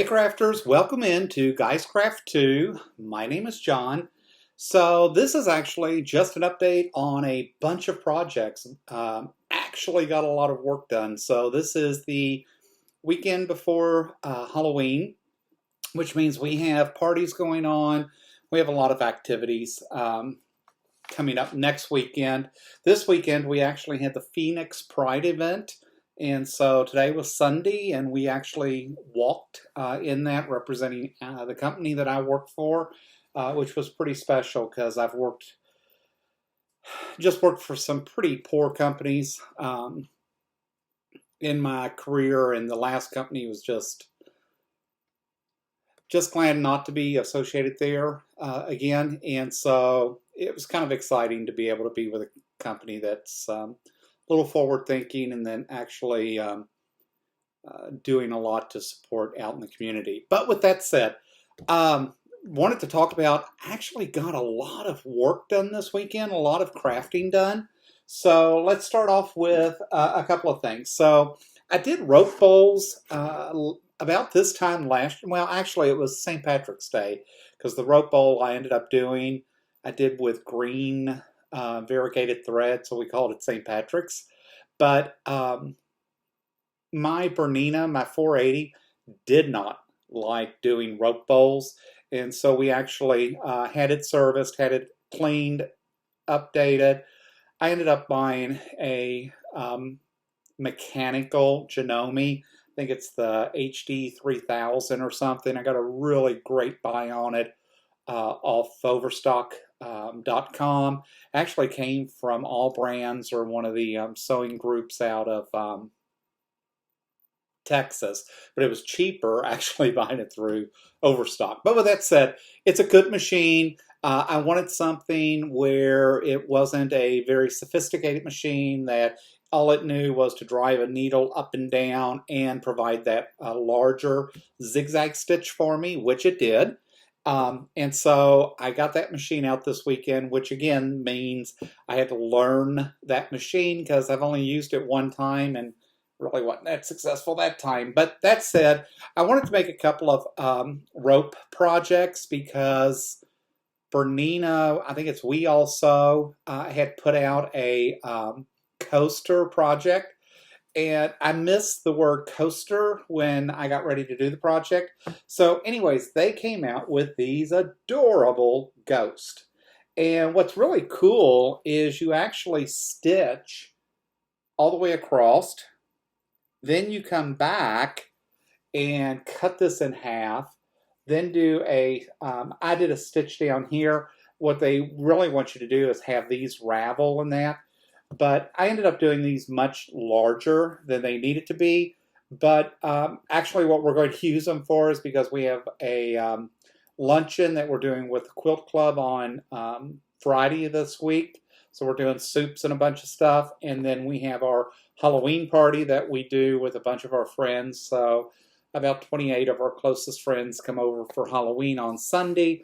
Hey crafters, welcome into Guys Craft 2. My name is John. So this is actually just an update on a bunch of projects. Actually got a lot of work done. So this is the weekend before Halloween, which means we have parties going on. We have a lot of activities coming up next weekend. This weekend we actually had the Phoenix Pride event. And so today was Sunday, and we actually walked in that, representing the company that I work for, which was pretty special because I've just worked for some pretty poor companies in my career, and the last company was just glad not to be associated there again. And so it was kind of exciting to be able to be with a company that's little forward thinking, and then actually doing a lot to support out in the community. But with that said, wanted to talk about, actually got a lot of work done this weekend, a lot of crafting done. So let's start off with a couple of things. So I did rope bowls about this time last year. Well, actually it was St. Patrick's Day, because the rope bowl I did with green variegated thread, so we called it St. Patrick's. But my Bernina, my 480, did not like doing rope bowls, and so we actually had it serviced, had it cleaned, updated. I ended up buying a mechanical Janome. I think it's the HD 3000 or something. I got a really great buy on it off Overstock.com. Actually came from All Brands, or one of the sewing groups out of Texas, but it was cheaper actually buying it through Overstock. But with that said, it's a good machine. I wanted something where it wasn't a very sophisticated machine that all it knew was to drive a needle up and down and provide that larger zigzag stitch for me, which it did. And so I got that machine out this weekend, which again means I had to learn that machine because I've only used it one time and really wasn't that successful that time. But that said, I wanted to make a couple of rope projects because Bernina, I think it's We Also, had put out a coaster project. And I missed the word coaster when I got ready to do the project. So anyways, they came out with these adorable ghosts. And what's really cool is you actually stitch all the way across. Then you come back and cut this in half. Then do I did a stitch down here. What they really want you to do is have these ravel in that. But I ended up doing these much larger than they needed to be. But actually what we're going to use them for is because we have a luncheon that we're doing with the Quilt Club on Friday this week. So we're doing soups and a bunch of stuff. And then we have our Halloween party that we do with a bunch of our friends. So about 28 of our closest friends come over for Halloween on Sunday.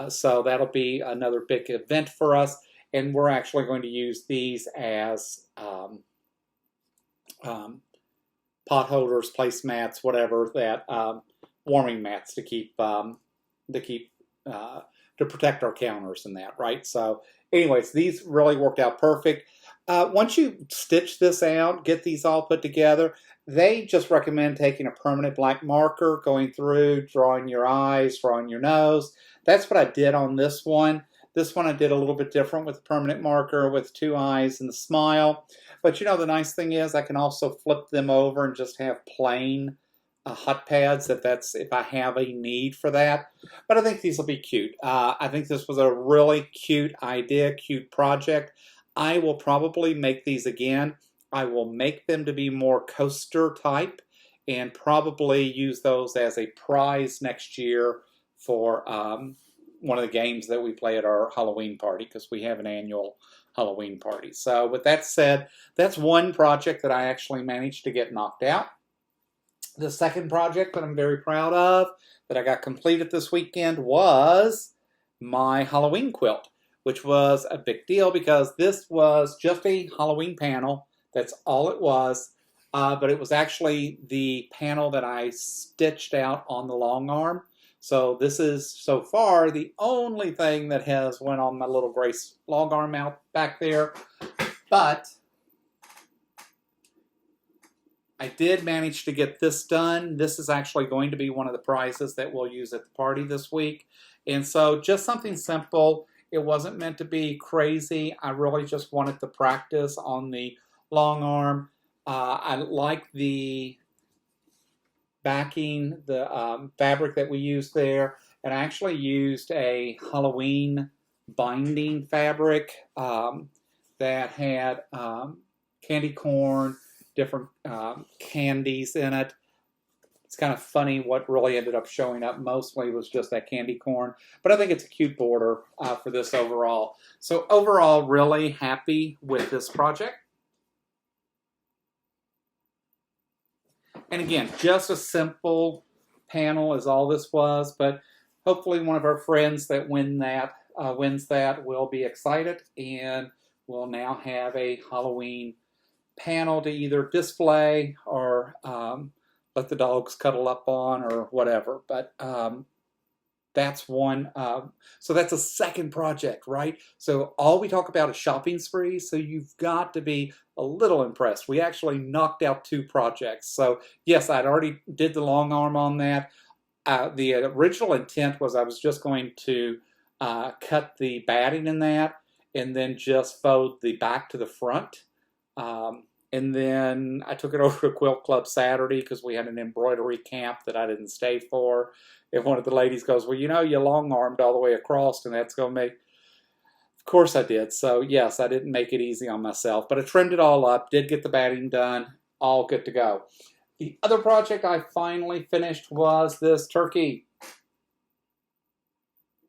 So that'll be another big event for us. And we're actually going to use these as pot holders, placemats, whatever, that warming mats to protect our counters and that, right? So anyways, these really worked out perfect. Once you stitch this out, get these all put together, they just recommend taking a permanent black marker, going through, drawing your eyes, drawing your nose. That's what I did on this one. This one I did a little bit different with a permanent marker with two eyes and the smile. But you know, the nice thing is I can also flip them over and just have plain hot pads if I have a need for that. But I think these will be cute. I think this was a really cute idea, cute project. I will probably make these again. I will make them to be more coaster type and probably use those as a prize next year for one of the games that we play at our Halloween party, because we have an annual Halloween party. So with that said, that's one project that I actually managed to get knocked out. The second project that I'm very proud of that I got completed this weekend was my Halloween quilt, which was a big deal because this was just a Halloween panel. That's all it was. but it was actually the panel that I stitched out on the long arm. So this is so far the only thing that has went on my little Grace long arm out back there. But I did manage to get this done. This is actually going to be one of the prizes that we'll use at the party this week. And so just something simple. It wasn't meant to be crazy. I really just wanted to practice on the long arm. I like the backing, the fabric that we used there. And I actually used a Halloween binding fabric that had candy corn, different candies in it. It's kind of funny what really ended up showing up mostly was just that candy corn. But I think it's a cute border for this overall. So overall, really happy with this project. And again, just a simple panel is all this was, but hopefully one of our friends that wins that will be excited, and we'll now have a Halloween panel to either display or let the dogs cuddle up on or whatever. But that's one. So that's a second project, right? So all we talk about is shopping sprees. So you've got to be a little impressed. We actually knocked out 2 projects. So yes, I'd already did the long arm on that. The original intent was I was just going to cut the batting in that and then just fold the back to the front. And then I took it over to Quilt Club Saturday because we had an embroidery camp that I didn't stay for. And one of the ladies goes, well, you know, you long-armed all the way across, and that's going to make... Of course I did. So, yes, I didn't make it easy on myself. But I trimmed it all up, did get the batting done, all good to go. The other project I finally finished was this turkey.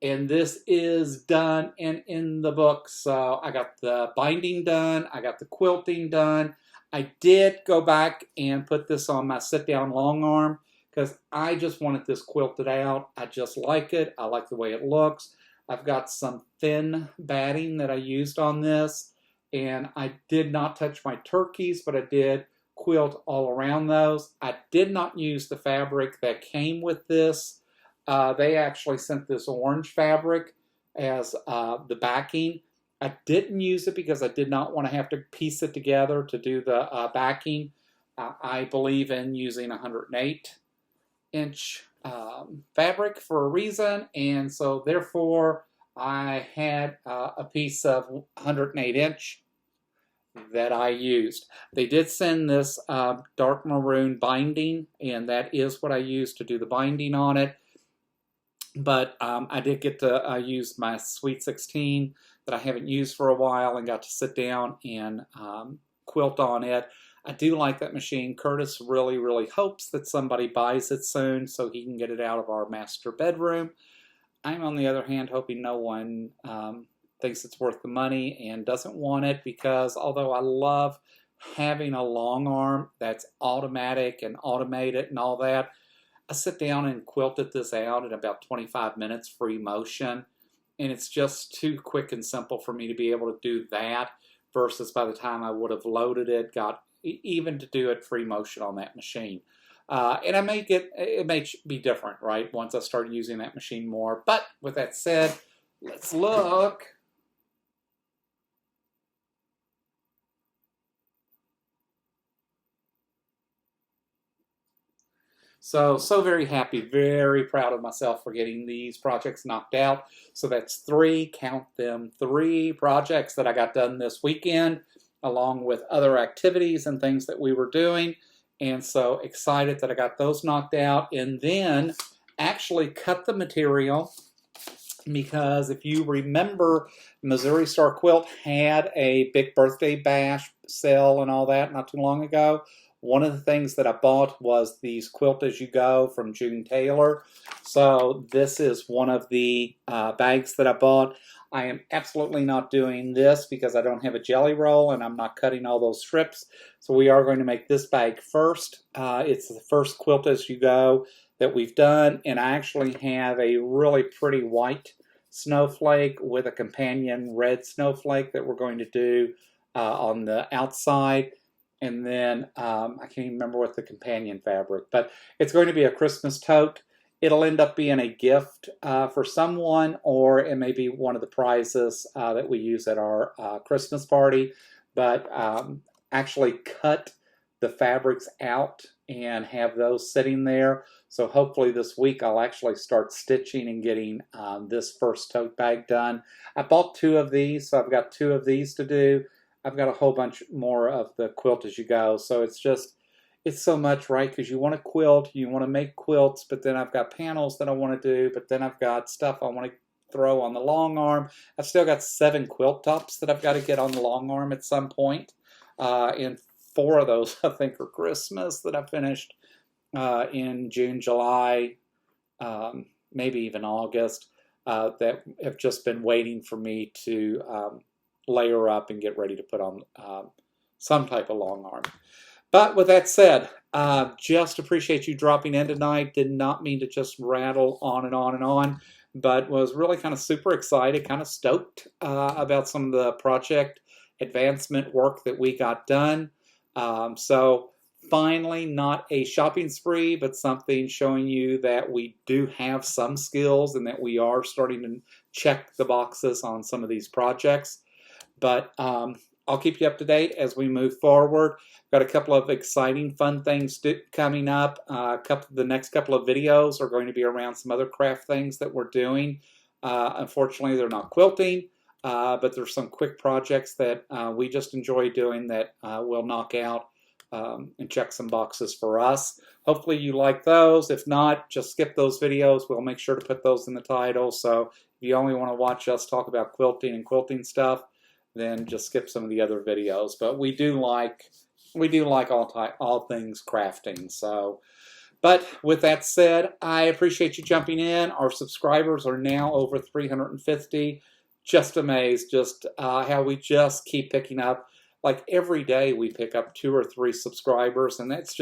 And this is done and in the book. So I got the binding done. I got the quilting done. I did go back and put this on my sit-down long arm because I just wanted this quilted out. I just like it. I like the way it looks. I've got some thin batting that I used on this, and I did not touch my turkeys, but I did quilt all around those. I did not use the fabric that came with this. They actually sent this orange fabric as the backing. I didn't use it because I did not want to have to piece it together to do the backing. I believe in using 108-inch fabric for a reason, and so therefore I had a piece of 108-inch that I used. They did send this dark maroon binding, and that is what I used to do the binding on it. But I did get to use my Sweet 16 that I haven't used for a while and got to sit down and quilt on it. I do like that machine. Curtis really, really hopes that somebody buys it soon so he can get it out of our master bedroom. I'm, on the other hand, hoping no one thinks it's worth the money and doesn't want it, because although I love having a long arm that's automatic and automated and all that, I sit down and quilted this out in about 25 minutes free motion, and it's just too quick and simple for me to be able to do that versus by the time I would have loaded it, got even to do it free motion on that machine. And it may be different, right, once I start using that machine more. But with that said, let's look. So very happy, very proud of myself for getting these projects knocked out. So that's 3, count them, 3 projects that I got done this weekend, along with other activities and things that we were doing. And so excited that I got those knocked out, and then actually cut the material, because if you remember, Missouri Star Quilt had a big birthday bash sale and all that not too long ago. One of the things that I bought was these Quilt As You Go from June Taylor. So this is one of the bags that I bought. I am absolutely not doing this because I don't have a jelly roll and I'm not cutting all those strips. So we are going to make this bag first. It's the first Quilt As You Go that we've done, and I actually have a really pretty white snowflake with a companion red snowflake that we're going to do on the outside. and then I can't even remember what the companion fabric, but it's going to be a Christmas tote. It'll end up being a gift for someone, or it may be one of the prizes that we use at our Christmas party. But actually cut the fabrics out and have those sitting there. So hopefully this week I'll actually start stitching and getting this first tote bag done. I bought 2 of these, so I've got 2 of these to do. I've got a whole bunch more of the Quilt As You Go, so it's so much, right? Because you want to quilt, you want to make quilts, but then I've got panels that I want to do, but then I've got stuff I want to throw on the long arm. I've still got 7 quilt tops that I've got to get on the long arm at some point. And 4 of those, I think, are Christmas that I finished in June, July, maybe even August, that have just been waiting for me to layer up and get ready to put on some type of long arm. But with that said, just appreciate you dropping in tonight. Did not mean to just rattle on and on and on, but was really kind of super excited, kind of stoked about some of the project advancement work that we got done. So finally, not a shopping spree, but something showing you that we do have some skills and that we are starting to check the boxes on some of these projects. But I'll keep you up to date as we move forward. Got a couple of exciting, fun things coming up. The next couple of videos are going to be around some other craft things that we're doing. Unfortunately, they're not quilting, but there's some quick projects that we just enjoy doing that we'll knock out and check some boxes for us. Hopefully you like those. If not, just skip those videos. We'll make sure to put those in the title. So if you only want to watch us talk about quilting and quilting stuff, then just skip some of the other videos. But we do like all things crafting. So, but with that said, I appreciate you jumping in. Our subscribers are now over 350. Just amazed, just how we just keep picking up. Like every day we pick up 2 or 3 subscribers, and it's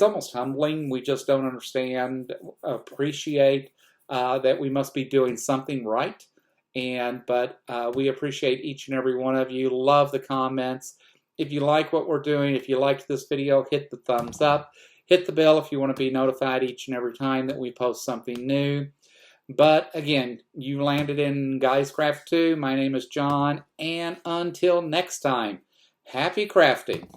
almost humbling. We just don't understand, appreciate that we must be doing something right. But we appreciate each and every one of you. Love the comments. If you like what we're doing, if you liked this video, hit the thumbs up. Hit the bell if you want to be notified each and every time that we post something new. But again, you landed in Guys Craft 2. My name is John, and until next time, happy crafting.